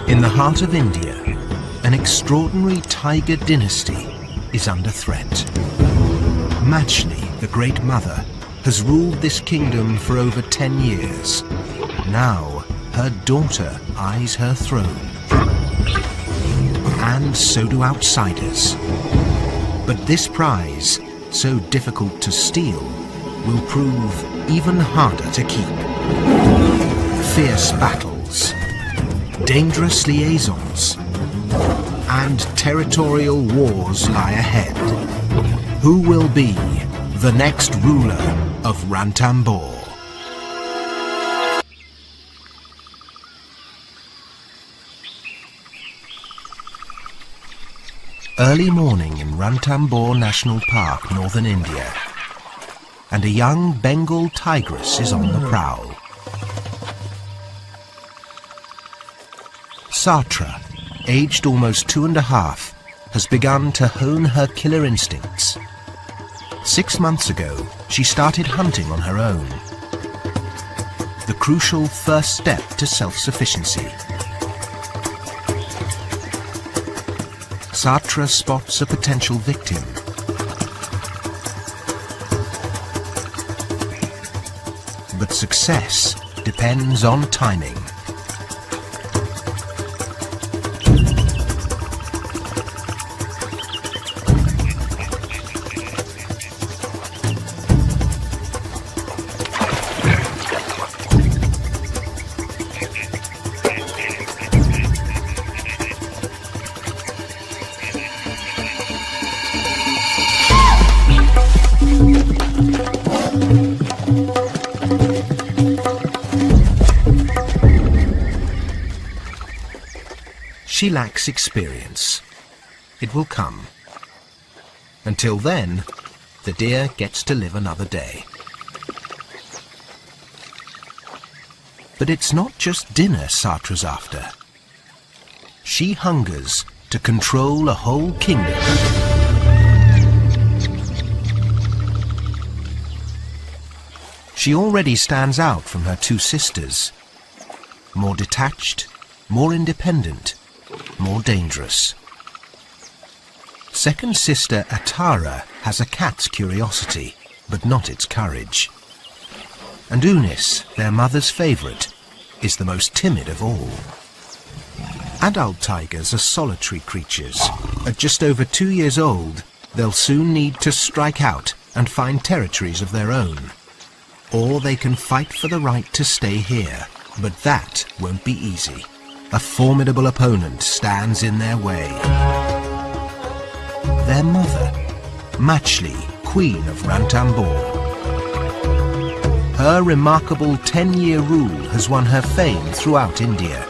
In the heart of India, an extraordinary tiger dynasty is under threat. Machli, the Great Mother, has ruled this kingdom for over 10 years. Now, her daughter eyes her throne. And so do outsiders. But this prize, so difficult to steal, will prove even harder to keep. Fierce battles, dangerous liaisons, and territorial wars lie ahead. Who will be the next ruler of Ranthambore? Early morning in Ranthambore National Park, northern India, and a young Bengal tigress is on the prowl. Satra, aged almost 2.5, has begun to hone her killer instincts. 6 months ago, she started hunting on her own. The crucial first step to self-sufficiency. Satra spots a potential victim. But success depends on timing. She lacks experience. It will come. Until then, the deer gets to live another day. But it's not just dinner Satra's after. She hungers to control a whole kingdom. She already stands out from her two sisters. More detached, more independent, more dangerous. Second sister Atara has a cat's curiosity, but not its courage. And Unis, their mother's favourite, is the most timid of all. Adult tigers are solitary creatures. At just over 2 years old, they'll soon need to strike out and find territories of their own. Or they can fight for the right to stay here, but that won't be easy. A formidable opponent stands in their way. Their mother, Machli, Queen of Ranthambore. Her remarkable 10-year rule has won her fame throughout India.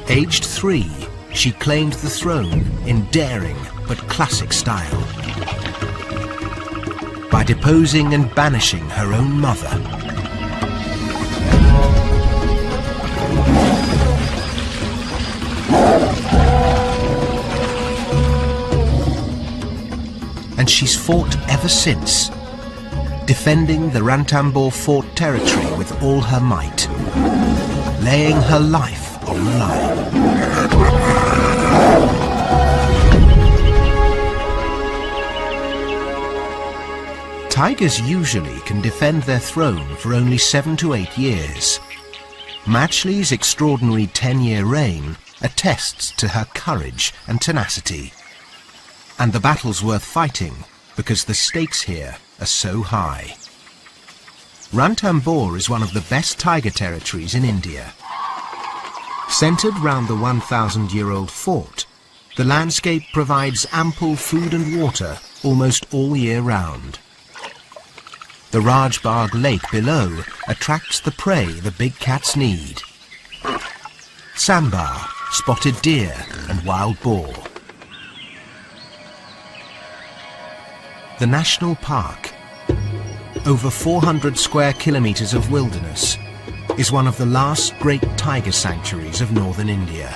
Aged 3, she claimed the throne in daring but classic style, by deposing and banishing her own mother. And she's fought ever since, defending the Ranthambore fort territory with all her might, laying her life on the line. Tigers usually can defend their throne for only 7 to 8 years. Machli's extraordinary 10-year reign attests to her courage and tenacity. And the battle's worth fighting because the stakes here are so high. Ranthambore is one of the best tiger territories in India. Centred round the 1,000-year-old fort, the landscape provides ample food and water almost all year round. The Rajbagh Lake below attracts the prey the big cats need. Sambar, spotted deer and wild boar. The national park, over 400 square kilometres of wilderness, is one of the last great tiger sanctuaries of northern India.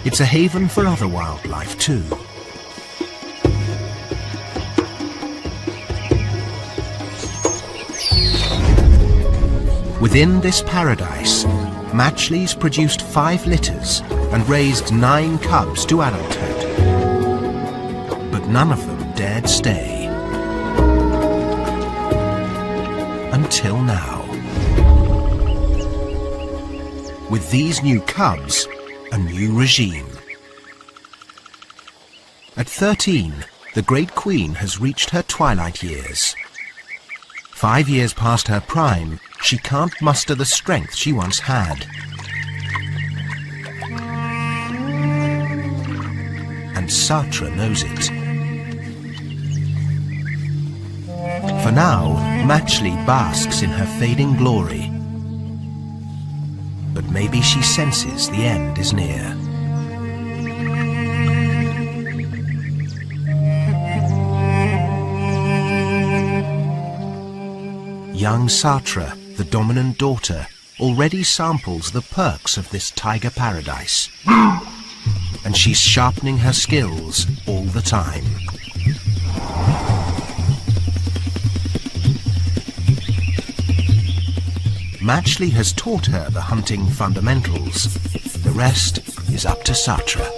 It's a haven for other wildlife too. Within this paradise, Matchley's produced 5 litters and raised 9 cubs to adulthood. But none of them dared stay. Until now. With these new cubs, a new regime. At 13, the Great Queen has reached her twilight years. 5 years past her prime, she can't muster the strength she once had. And Sartre knows it. For now, Matchley basks in her fading glory. But maybe she senses the end is near. Young Sartre, the dominant daughter, already samples the perks of this tiger paradise. And she's sharpening her skills all the time. Matchley has taught her the hunting fundamentals. The rest is up to Sartre.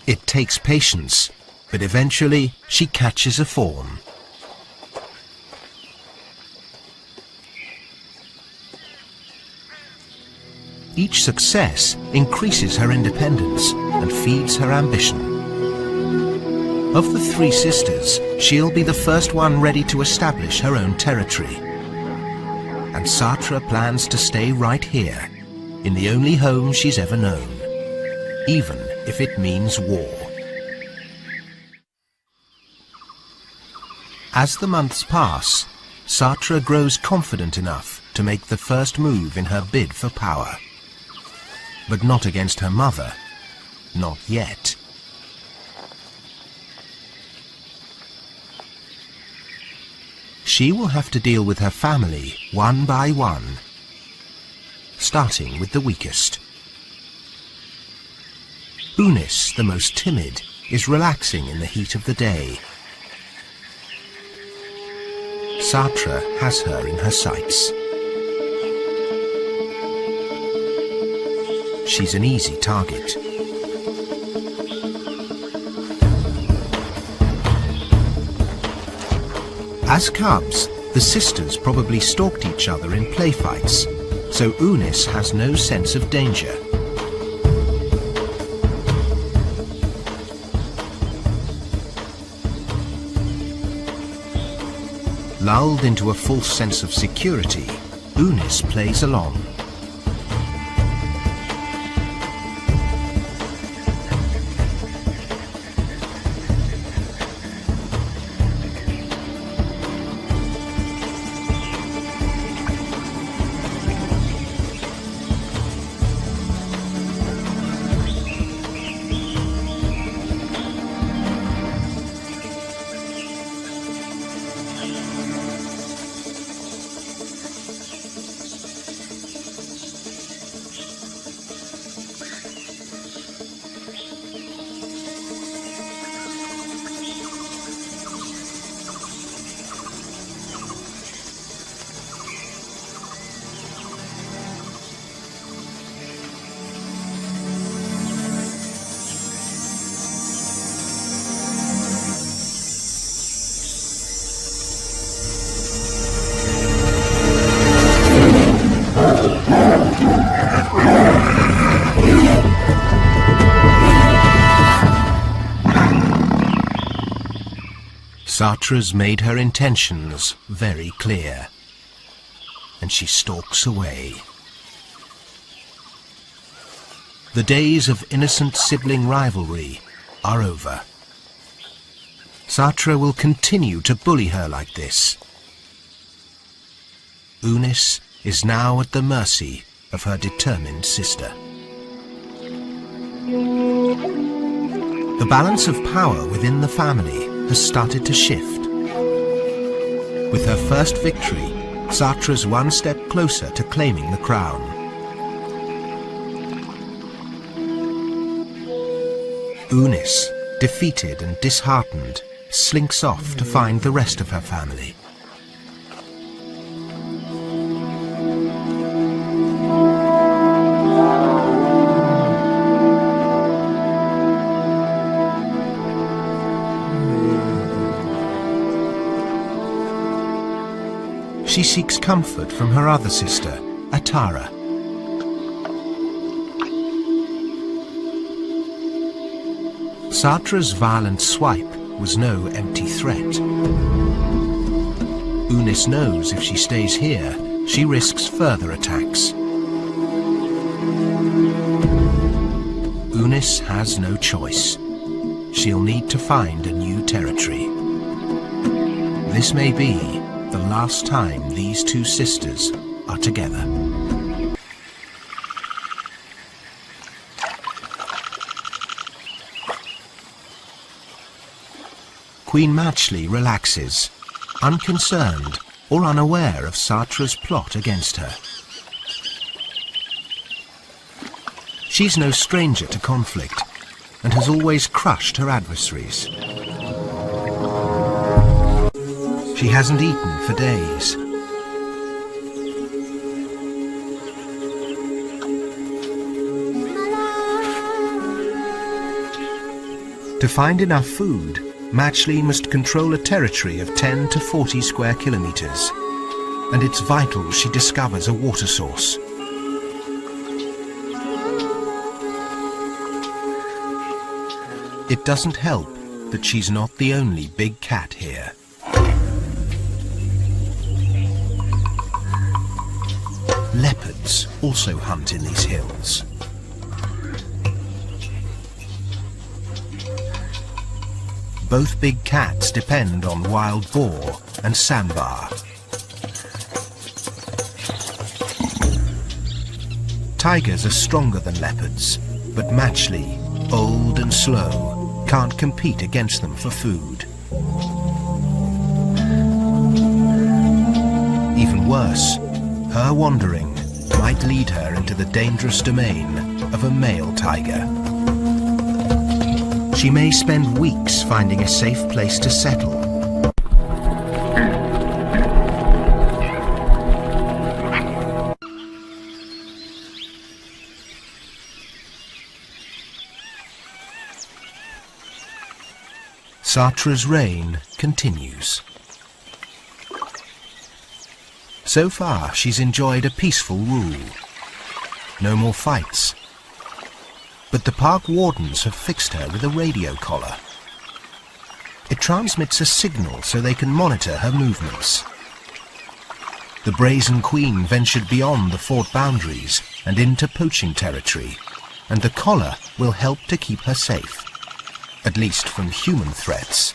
It takes patience, but eventually she catches a fawn. Each success increases her independence and feeds her ambition. Of the 3 sisters, she'll be the first one ready to establish her own territory. And Sartre plans to stay right here, in the only home she's ever known, even if it means war. As the months pass, Sartre grows confident enough to make the first move in her bid for power. But not against her mother. Not yet. She will have to deal with her family one by one, starting with the weakest. Eunice, the most timid, is relaxing in the heat of the day. Sartre has her in her sights. She's an easy target. As cubs, the sisters probably stalked each other in play fights, so Eunice has no sense of danger. Lulled into a false sense of security, Eunice plays along. Sartre's made her intentions very clear, and she stalks away. The days of innocent sibling rivalry are over. Sartre will continue to bully her like this. Eunice is now at the mercy of her determined sister. The balance of power within the family has started to shift. With her first victory, Satra's one step closer to claiming the crown. Unis, defeated and disheartened, slinks off to find the rest of her family. She seeks comfort from her other sister, Atara. Satra's violent swipe was no empty threat. Unis knows if she stays here, she risks further attacks. Unis has no choice. She'll need to find a new territory. This may be the last time these two sisters are together. Queen Matchley relaxes, unconcerned or unaware of Satra's plot against her. She's no stranger to conflict and has always crushed her adversaries. She hasn't eaten for days. To find enough food, Matchley must control a territory of 10 to 40 square kilometers, and it's vital she discovers a water source. It doesn't help that she's not the only big cat here. Leopards also hunt in these hills. Both big cats depend on wild boar and sambar. Tigers are stronger than leopards, but Matchley, old and slow, can't compete against them for food. Even worse, her wandering might lead her into the dangerous domain of a male tiger. She may spend weeks finding a safe place to settle. Satra's reign continues. So far, she's enjoyed a peaceful rule. No more fights. But the park wardens have fixed her with a radio collar. It transmits a signal so they can monitor her movements. The brazen queen ventured beyond the fort boundaries and into poaching territory, and the collar will help to keep her safe, at least from human threats.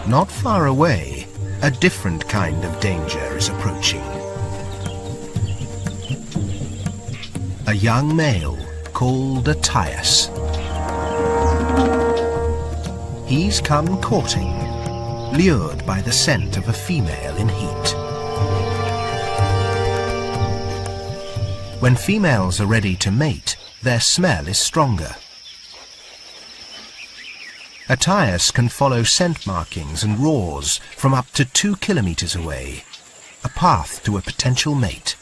Not far away, a different kind of danger is approaching. A young male called a Tias. He's come courting, lured by the scent of a female in heat. When females are ready to mate, their smell is stronger. A Tias can follow scent markings and roars from up to 2 kilometers away, a path to a potential mate.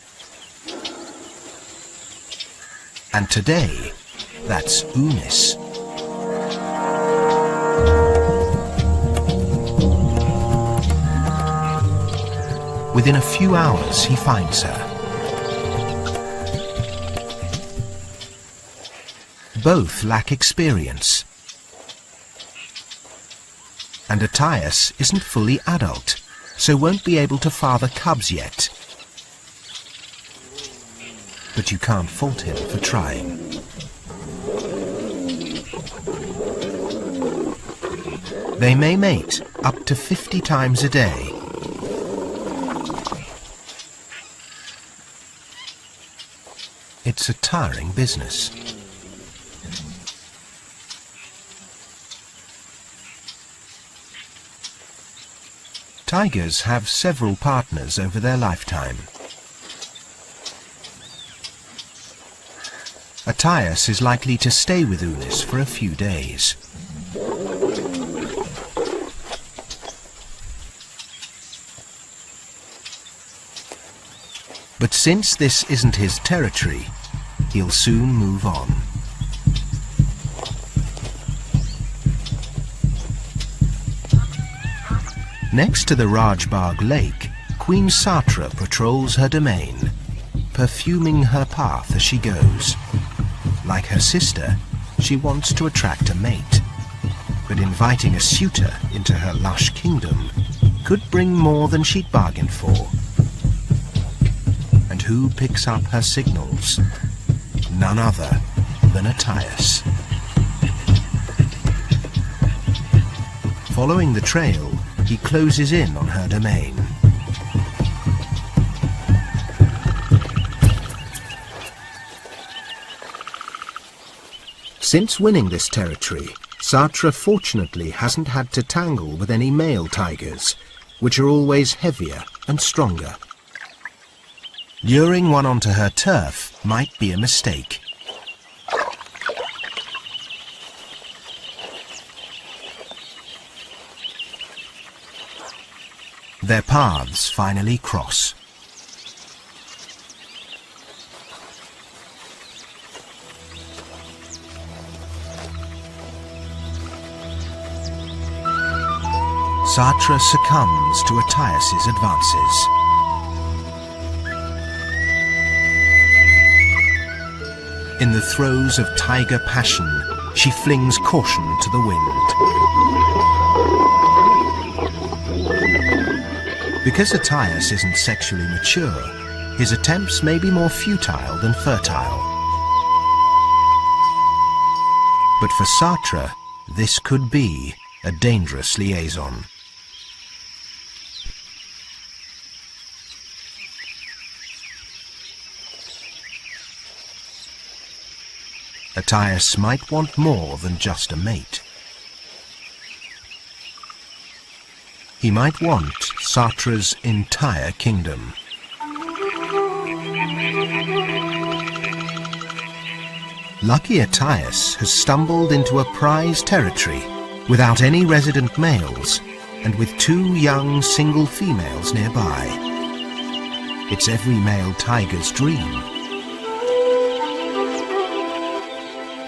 And today, that's Unis. Within a few hours, he finds her. Both lack experience. And a Tias isn't fully adult, so won't be able to father cubs yet. But you can't fault him for trying. They may mate up to 50 times a day. It's a tiring business. Tigers have several partners over their lifetime. A Tias is likely to stay with Unis for a few days. But since this isn't his territory, he'll soon move on. Next to the Rajbagh Lake, Queen Satra patrols her domain, perfuming her path as she goes. Like her sister, she wants to attract a mate, but inviting a suitor into her lush kingdom could bring more than she'd bargained for. And who picks up her signals? None other than a Tias. Following the trail, he closes in on her domain. Since winning this territory, Satra fortunately hasn't had to tangle with any male tigers, which are always heavier and stronger. Luring one onto her turf might be a mistake. Their paths finally cross. Satra succumbs to a Tias's advances. In the throes of tiger passion, she flings caution to the wind. Because a Tias isn't sexually mature, his attempts may be more futile than fertile. But for Satra, this could be a dangerous liaison. A Tias might want more than just a mate. He might want Satra's entire kingdom. Lucky a Tias has stumbled into a prize territory without any resident males and with 2 young single females nearby. It's every male tiger's dream.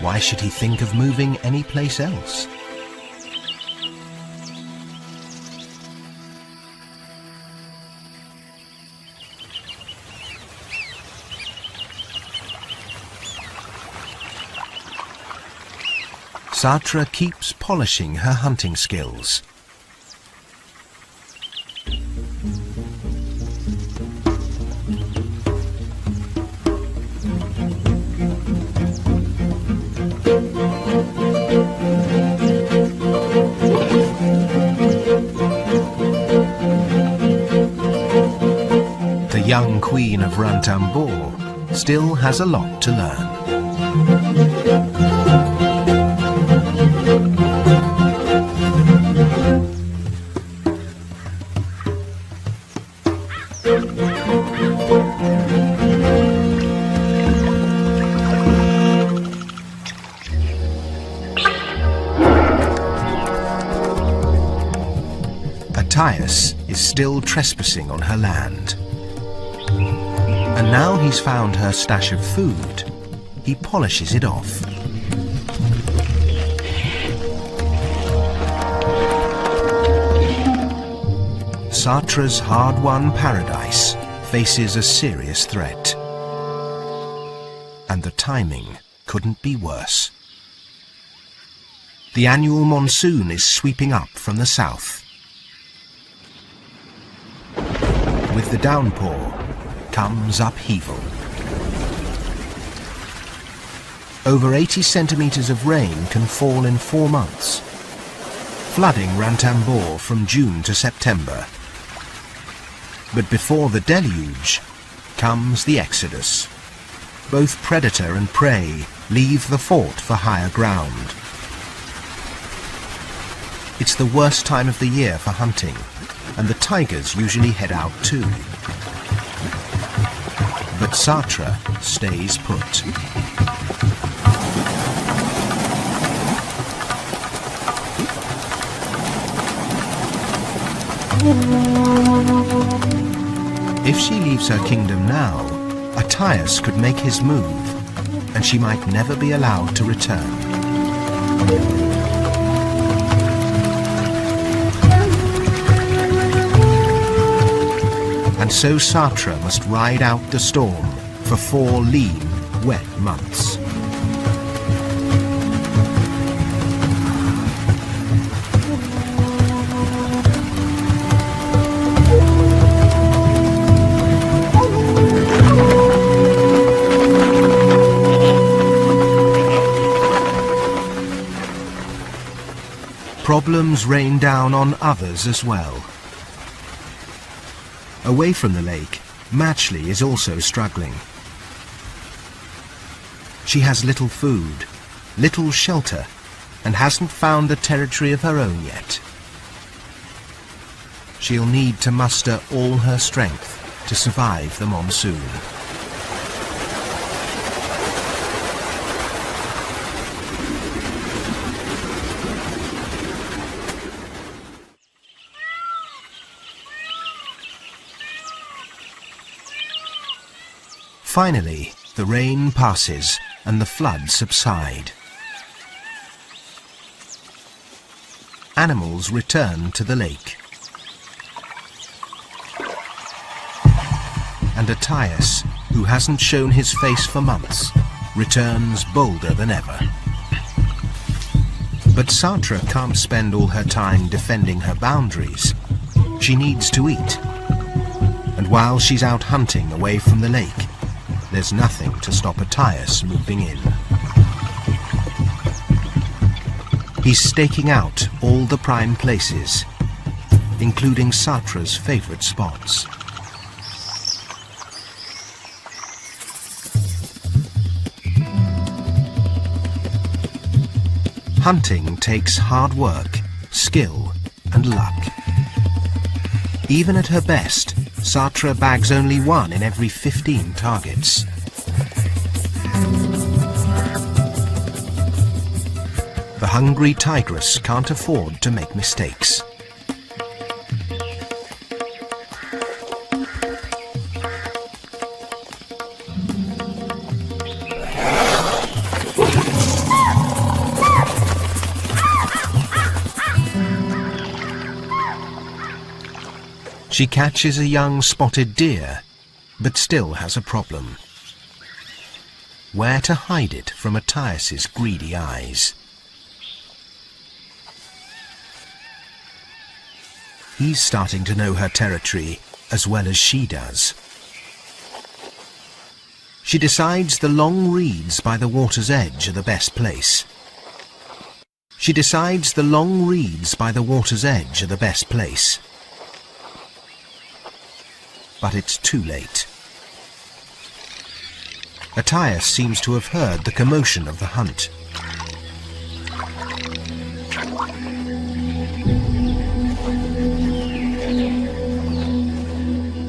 Why should he think of moving anyplace else? Satra keeps polishing her hunting skills. The young queen of Ranthambore still has a lot to learn. Tias is still trespassing on her land. And now he's found her stash of food, he polishes it off. Satra's hard-won paradise faces a serious threat. And the timing couldn't be worse. The annual monsoon is sweeping up from the south. With the downpour comes upheaval. Over 80 centimeters of rain can fall in 4 months. flooding Ranthambore from June to September. But before the deluge comes the exodus. Both predator and prey leave the fort for higher ground. It's the worst time of the year for hunting, and the tigers usually head out too. But Satra stays put. If she leaves her kingdom now, Attias could make his move, and she might never be allowed to return. And so Satra must ride out the storm for 4 lean, wet months. Problems rain down on others as well. Away from the lake, Matchley is also struggling. She has little food, little shelter, and hasn't found a territory of her own yet. She'll need to muster all her strength to survive the monsoon. Finally, the rain passes and the floods subside. Animals return to the lake. And Attias, who hasn't shown his face for months, returns bolder than ever. But Satra can't spend all her time defending her boundaries. She needs to eat. And while she's out hunting away from the lake, there's nothing to stop Attias moving in. He's staking out all the prime places, including Satra's favourite spots. Hunting takes hard work, skill and luck. Even at her best, Satra bags only 1 in every 15 targets. The hungry tigress can't afford to make mistakes. She catches a young spotted deer, but still has a problem. Where to hide it from Attias's greedy eyes? He's starting to know her territory as well as she does. She decides the long reeds by the water's edge are the best place. She decides the long reeds by the water's edge are the best place. But it's too late. Attias seems to have heard the commotion of the hunt.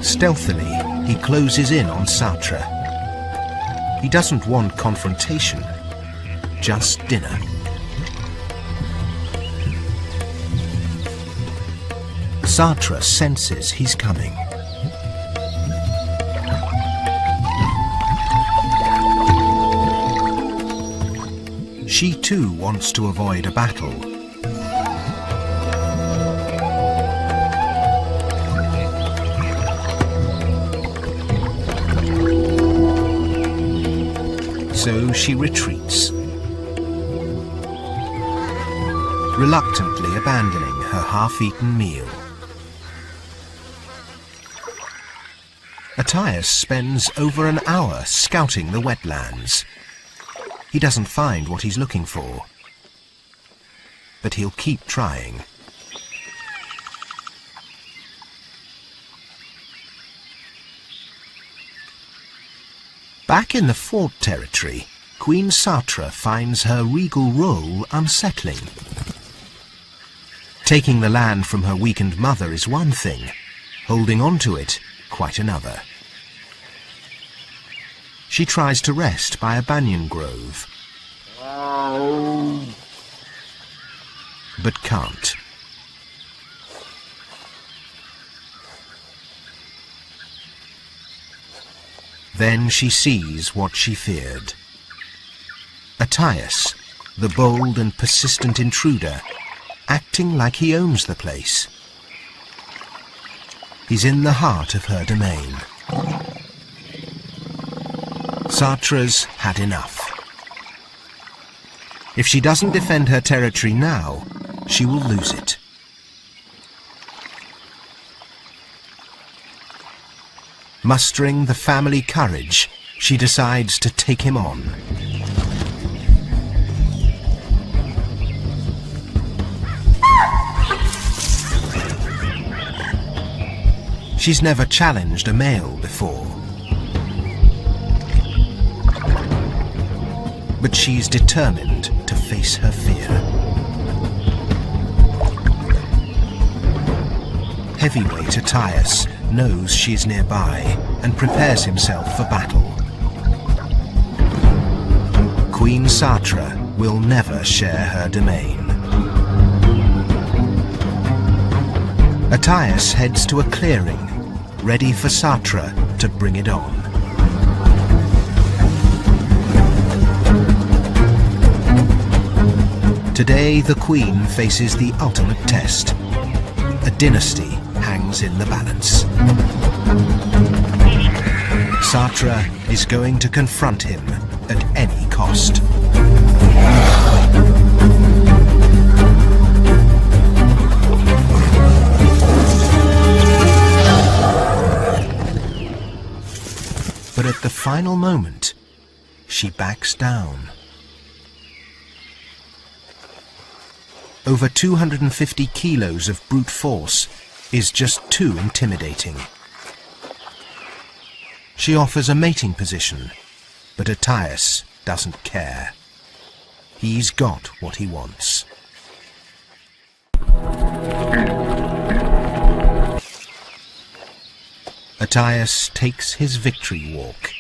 Stealthily, he closes in on Satra. He doesn't want confrontation, just dinner. Satra senses he's coming. She too wants to avoid a battle. So she retreats, reluctantly abandoning her half-eaten meal. Attias spends over an hour scouting the wetlands. He doesn't find what he's looking for, but he'll keep trying. Back in the fort territory, Queen Satra finds her regal role unsettling. Taking the land from her weakened mother is one thing, holding on to it quite another. She tries to rest by a banyan grove, but can't. Then she sees what she feared. Attaius, the bold and persistent intruder, acting like he owns the place. He's in the heart of her domain. Satra's had enough. If she doesn't defend her territory now, she will lose it. Mustering the family courage, she decides to take him on. She's never challenged a male before. But she's determined to face her fear. Heavyweight Attaius knows she's nearby and prepares himself for battle. Queen Satra will never share her domain. Attaius heads to a clearing, ready for Satra to bring it on. Today the Queen faces the ultimate test. A dynasty hangs in the balance. Satra is going to confront him at any cost. But at the final moment, she backs down. Over 250 kilos of brute force is just too intimidating. She offers a mating position, but Attaius doesn't care. He's got what he wants. Attaius takes his victory walk.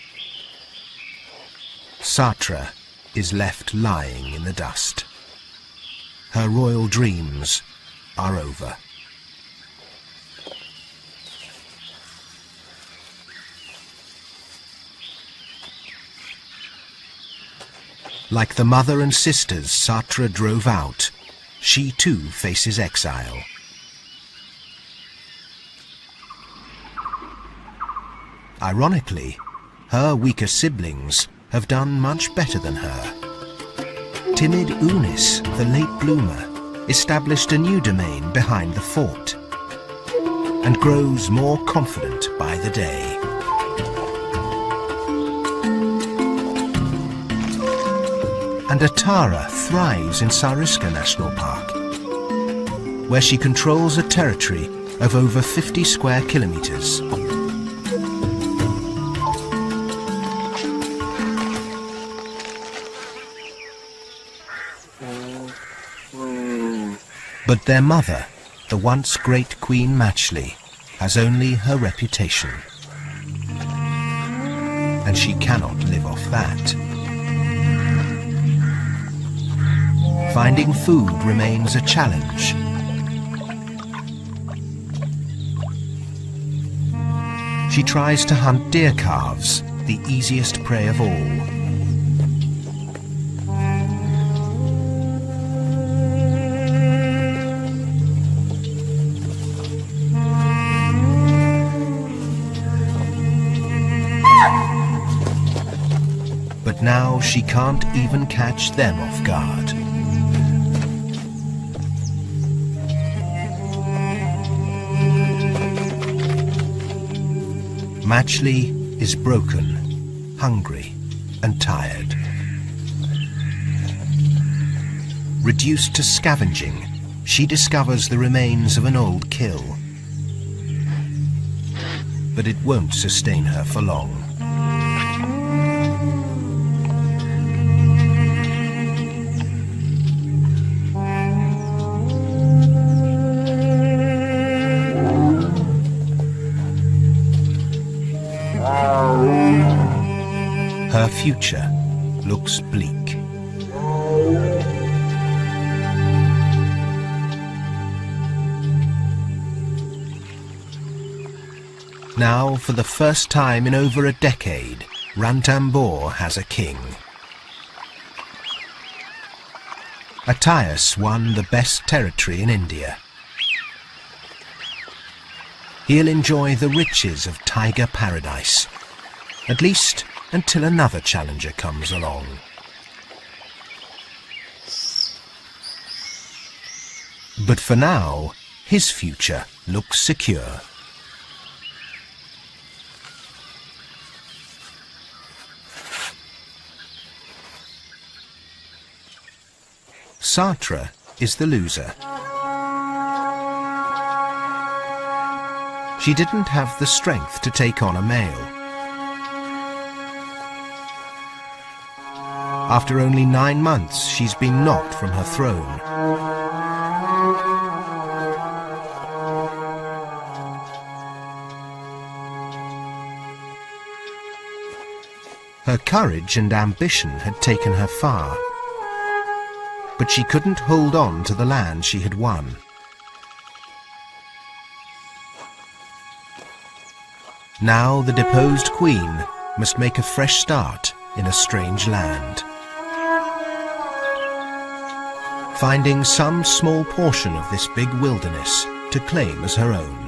Satra is left lying in the dust. Her royal dreams are over. Like the mother and sisters Satra drove out, she too faces exile. Ironically, her weaker siblings have done much better than her. Timid Unis, the late bloomer, established a new domain behind the fort and grows more confident by the day. And Atara thrives in Sariska National Park, where she controls a territory of over 50 square kilometers. But their mother, the once great Queen Matchley, has only her reputation. And she cannot live off that. Finding food remains a challenge. She tries to hunt deer calves, the easiest prey of all. But now she can't even catch them off guard. Matchley is broken, hungry, and tired. Reduced to scavenging, she discovers the remains of an old kill. But it won't sustain her for long. future looks bleak. Now, for the first time in over a decade, Ranthambore has a king. Attias won the best territory in India. He'll enjoy the riches of tiger paradise, at least until another challenger comes along. But for now, his future looks secure. Satra is the loser. She didn't have the strength to take on a male. After only 9 months, she's been knocked from her throne. Her courage and ambition had taken her far, but she couldn't hold on to the land she had won. Now the deposed queen must make a fresh start in a strange land, finding some small portion of this big wilderness to claim as her own.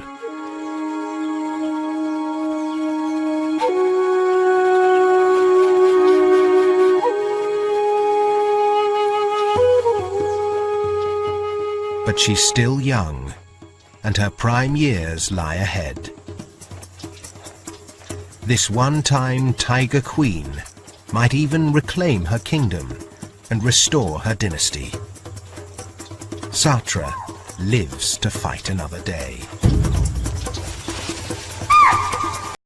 But she's still young, and her prime years lie ahead. This one-time tiger queen might even reclaim her kingdom and restore her dynasty. Satra lives to fight another day.